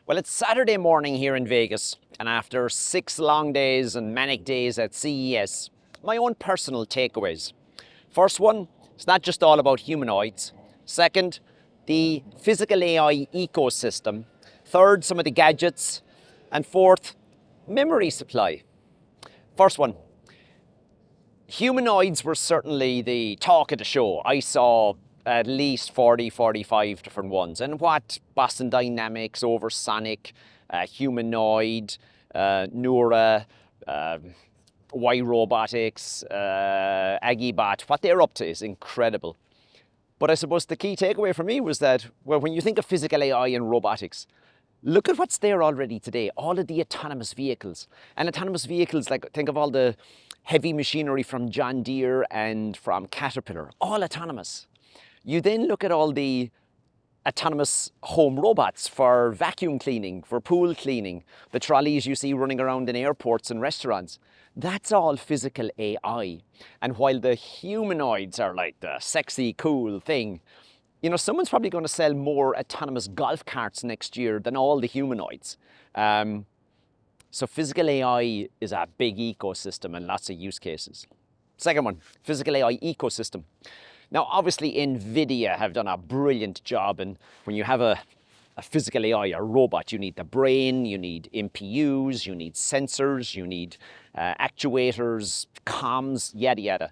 Well, it's Saturday morning here in Vegas, and after 6 long days and manic days at CES, my own personal takeaways. First one, it's not just all about humanoids. Second, the physical AI ecosystem. Third, some of the gadgets. And fourth, memory supply. First one, humanoids were certainly the talk of the show. I saw at least 40, 45 different ones. And what Boston Dynamics, Oversonic, Humanoid, Neura, Y Robotics, Agibot, what they're up to is incredible. But I suppose the key takeaway for me was that, well, when you think of physical AI and robotics, look at what's there already today, all of the autonomous vehicles. And autonomous vehicles, like think of all the heavy machinery from John Deere and from Caterpillar, all autonomous. You then look at all the autonomous home robots for vacuum cleaning, for pool cleaning, the trolleys you see running around in airports and restaurants. That's all physical AI. And while the humanoids are like the sexy, cool thing, you know, someone's probably going to sell more autonomous golf carts next year than all the humanoids. So physical AI is a big ecosystem and lots of use cases. Second one, physical AI ecosystem. Now, obviously, NVIDIA have done a brilliant job, and when you have a physical AI, a robot, you need the brain, you need MPUs, you need sensors, you need actuators, comms, yada yada.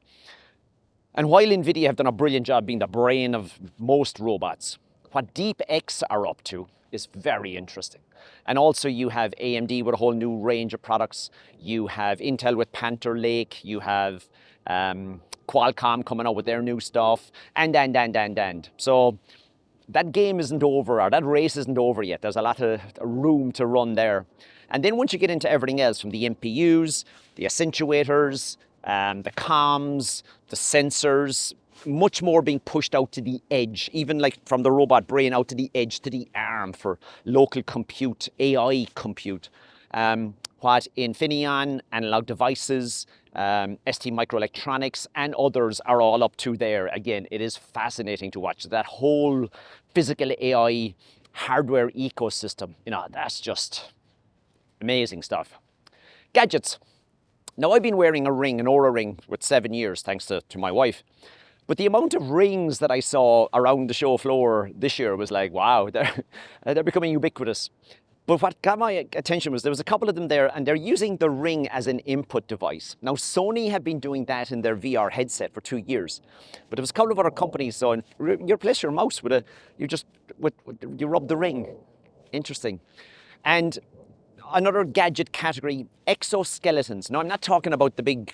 And while NVIDIA have done a brilliant job being the brain of most robots, what DeepX are up to is very interesting. And also you have AMD with a whole new range of products. You have Intel with Panther Lake. You have Qualcomm coming out with their new stuff. And. So that game isn't over, or that race isn't over yet. There's a lot of room to run there. And then once you get into everything else, from the MPUs, the accentuators, the comms, the sensors, much more being pushed out to the edge, even like from the robot brain out to the edge, to the arm for local compute, AI compute. What Infineon, Analog Devices, ST Microelectronics and others are all up to there. Again, it is fascinating to watch that whole physical AI hardware ecosystem. You know, that's just amazing stuff. Gadgets. Now, I've been wearing a ring, an Oura ring, with 7 years, thanks to my wife. But the amount of rings that I saw around the show floor this year was like, wow, they're becoming ubiquitous. But what got my attention was there was a couple of them there, and they're using the ring as an input device. Now, Sony have been doing that in their VR headset for 2 years. But there was a couple of other companies, so you place your mouse you rub the ring. Interesting. And another gadget category, exoskeletons. Now, I'm not talking about the big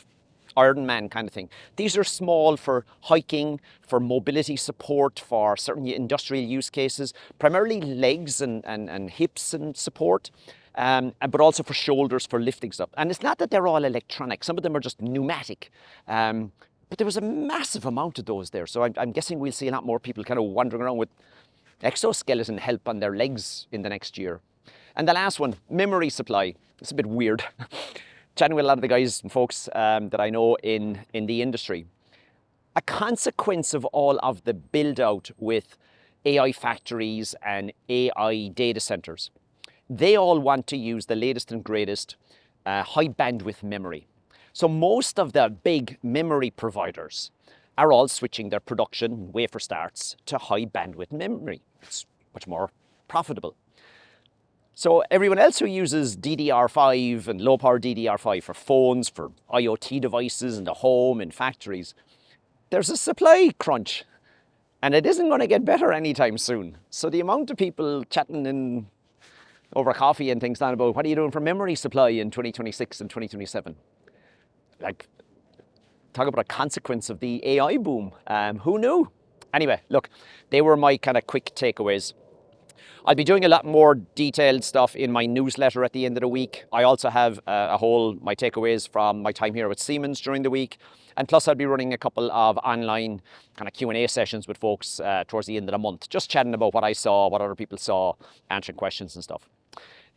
Iron Man kind of thing. These are small for hiking, for mobility support, for certain industrial use cases, primarily legs and hips and support, but also for shoulders, for lifting stuff. And it's not that they're all electronic. Some of them are just pneumatic. But there was a massive amount of those there. So I'm guessing we'll see a lot more people kind of wandering around with exoskeleton help on their legs in the next year. And the last one, memory supply. It's a bit weird. Chatting with a lot of the guys and folks that I know in the industry. A consequence of all of the build out with AI factories and AI data centers, they all want to use the latest and greatest high bandwidth memory. So most of the big memory providers are all switching their production wafer starts to high bandwidth memory. It's much more profitable. So everyone else who uses DDR5 and low power DDR5 for phones, for IoT devices in the home and factories, there's a supply crunch, and it isn't going to get better anytime soon. So the amount of people chatting over coffee and things down about what are you doing for memory supply in 2026 and 2027? Like, talk about a consequence of the AI boom. Who knew? Anyway, look, they were my kind of quick takeaways. I'll be doing a lot more detailed stuff in my newsletter at the end of the week. I also have my takeaways from my time here with Siemens during the week. And plus I'll be running a couple of online kind of Q&A sessions with folks towards the end of the month, just chatting about what I saw, what other people saw, answering questions and stuff.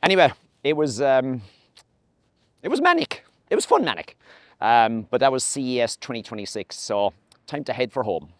Anyway, it was manic. It was fun manic. But that was CES 2026, so time to head for home.